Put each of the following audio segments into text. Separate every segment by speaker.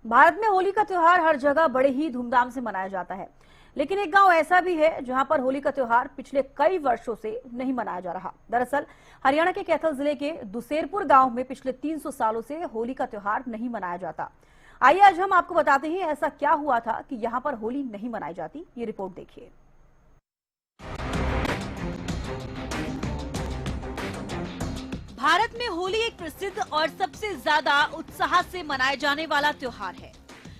Speaker 1: भारत में होली का त्योहार हर जगह बड़े ही धूमधाम से मनाया जाता है, लेकिन एक गांव ऐसा भी है जहां पर होली का त्योहार पिछले कई वर्षों से नहीं मनाया जा रहा। दरअसल हरियाणा के कैथल जिले के दुसेरपुर गांव में पिछले 300 सालों से होली का त्योहार नहीं मनाया जाता। आइए आज हम आपको बताते हैं ऐसा क्या हुआ था कि यहाँ पर होली नहीं मनाई जाती। ये रिपोर्ट देखिए। भारत में होली एक प्रसिद्ध और सबसे ज्यादा उत्साह से मनाए जाने वाला त्योहार है,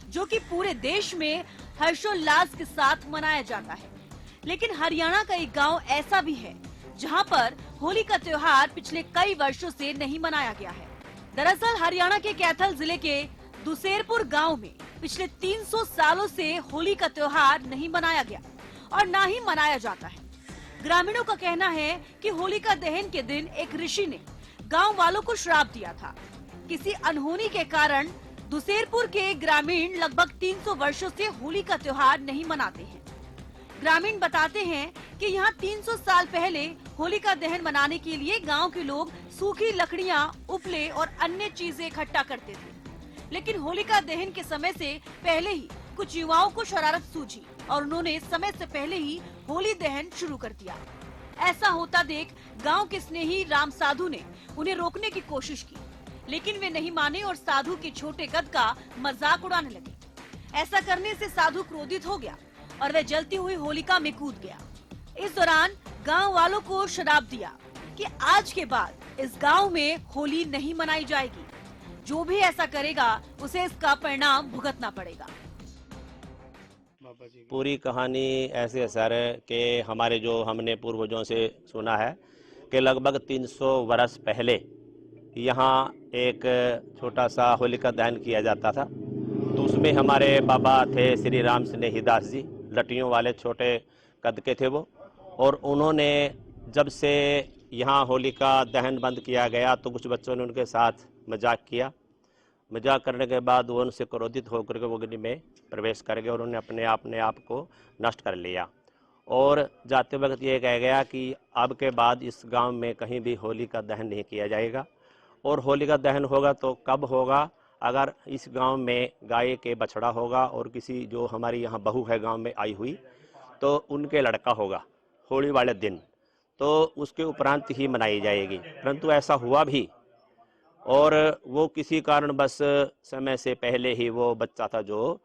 Speaker 1: जो कि पूरे देश में हर्षोल्लास के साथ मनाया जाता है। लेकिन हरियाणा का एक गांव ऐसा भी है जहां पर होली का त्योहार पिछले कई वर्षों से नहीं मनाया गया है। दरअसल हरियाणा के कैथल जिले के दुसेरपुर गांव में पिछले 300 सालों से होली का त्योहार नहीं मनाया गया और ना ही मनाया जाता है। ग्रामीणों का कहना है कि होलिका दहन के दिन एक ऋषि ने गांव वालों को श्राप दिया था। किसी अनहोनी के कारण दुसेरपुर के ग्रामीण लगभग 300 वर्षों से होली का त्योहार नहीं मनाते हैं। ग्रामीण बताते हैं कि यहाँ 300 साल पहले होलिका दहन मनाने के लिए गांव के लोग सूखी लकड़ियाँ, उपले और अन्य चीजें इकट्ठा करते थे। लेकिन होलिका दहन के समय से पहले ही कुछ युवाओं को शरारत सूझी और उन्होंने समय से पहले ही होली दहन शुरू कर दिया। ऐसा होता देख गांव के स्नेही राम साधु ने उन्हें रोकने की कोशिश की, लेकिन वे नहीं माने और साधु के छोटे कद का मजाक उड़ाने लगे। ऐसा करने से साधु क्रोधित हो गया और वह जलती हुई होलिका में कूद गया। इस दौरान गांव वालों को श्राप दिया कि आज के बाद इस गांव में होली नहीं मनाई जाएगी। जो भी ऐसा करेगा उसे इसका परिणाम भुगतना पड़ेगा।
Speaker 2: पूरी कहानी ऐसे है सर कि हमारे जो हमने पूर्वजों से सुना है कि लगभग 300 वर्ष पहले यहाँ एक छोटा सा होलिका दहन किया जाता था। तो उसमें हमारे बाबा थे श्री राम स्नेहीदास जी, लटियों वाले छोटे कद के थे वो। और उन्होंने जब से यहाँ होलिका दहन बंद किया गया तो कुछ बच्चों ने उनके साथ मजाक किया। मजाक करने के बाद वो उनसे क्रोधित होकर के वो अग्नि में प्रवेश कर गए और उन्होंने अपने आप को नष्ट कर लिया। और जाते वक्त ये कहा गया कि अब के बाद इस गांव में कहीं भी होली का दहन नहीं किया जाएगा। और होली का दहन होगा तो कब होगा? अगर इस गांव में गाय के बछड़ा होगा और किसी जो हमारी यहाँ बहू है गांव में आई हुई तो उनके लड़का होगा होली वाले दिन, तो उसके उपरांत ही मनाई जाएगी। परंतु ऐसा हुआ भी और वो किसी कारण बस समय से पहले ही वो बच्चा था जो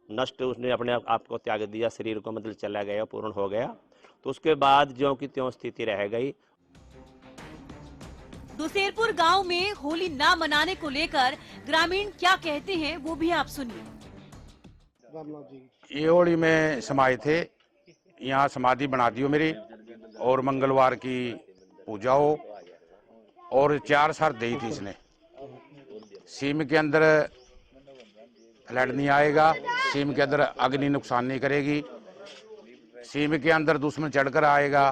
Speaker 2: नष्ट, उसने अपने आप को त्याग दिया, शरीर को मतलब चला गया, पूर्ण हो गया। तो उसके बाद ज्यों की त्यों स्थिति रह गई।
Speaker 1: दुसेरपुर गांव में होली ना मनाने को लेकर ग्रामीण क्या कहते हैं वो भी आप सुनिए।
Speaker 3: ये होली में समाये थे, यहाँ समाधि बना दियो मेरी और मंगलवार की पूजा हो और 4 साल दी थी इसने। सीम के अंदर फ्लड नहीं आएगा, सीम के अंदर अग्नि नुकसान नहीं करेगी, सीम के अंदर दुश्मन चढ़कर आएगा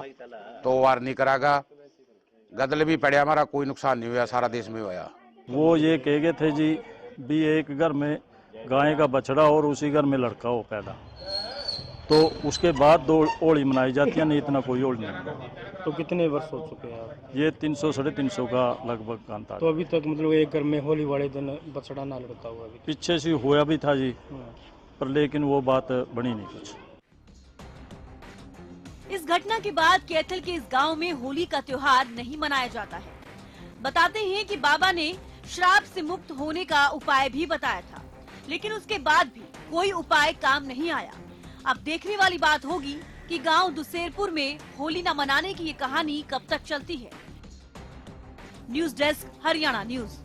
Speaker 3: तो वार नहीं करागा। गदल भी पड़े, हमारा कोई नुकसान नहीं हुआ, सारा देश में हुआ।
Speaker 4: वो ये कह गए थे जी भी एक घर में गाय का बछड़ा और उसी घर में लड़का हो पैदा, तो उसके बाद 2 होली मनाई जाती है, नहीं इतना कोई होली नहीं।
Speaker 5: तो कितने वर्ष हो चुके हैं आप?
Speaker 4: ये 300 साढ़े 300 का लगभग अंतर।
Speaker 5: तो अभी तक मतलब एक घर में होली वाले दिन बछड़ा ना लड़ता हुआ अभी
Speaker 4: पीछे से हुआ भी था जी, पर लेकिन वो बात बनी नहीं कुछ।
Speaker 1: इस घटना के बाद कैथल के इस गांव में होली का त्योहार नहीं मनाया जाता है। बताते हैं कि बाबा ने श्राप से मुक्त होने का उपाय भी बताया था, लेकिन उसके बाद भी कोई उपाय काम नहीं आया। अब देखने वाली बात होगी कि गांव दुसेरपुर में होली न मनाने की ये कहानी कब तक चलती है। News desk, Haryana news.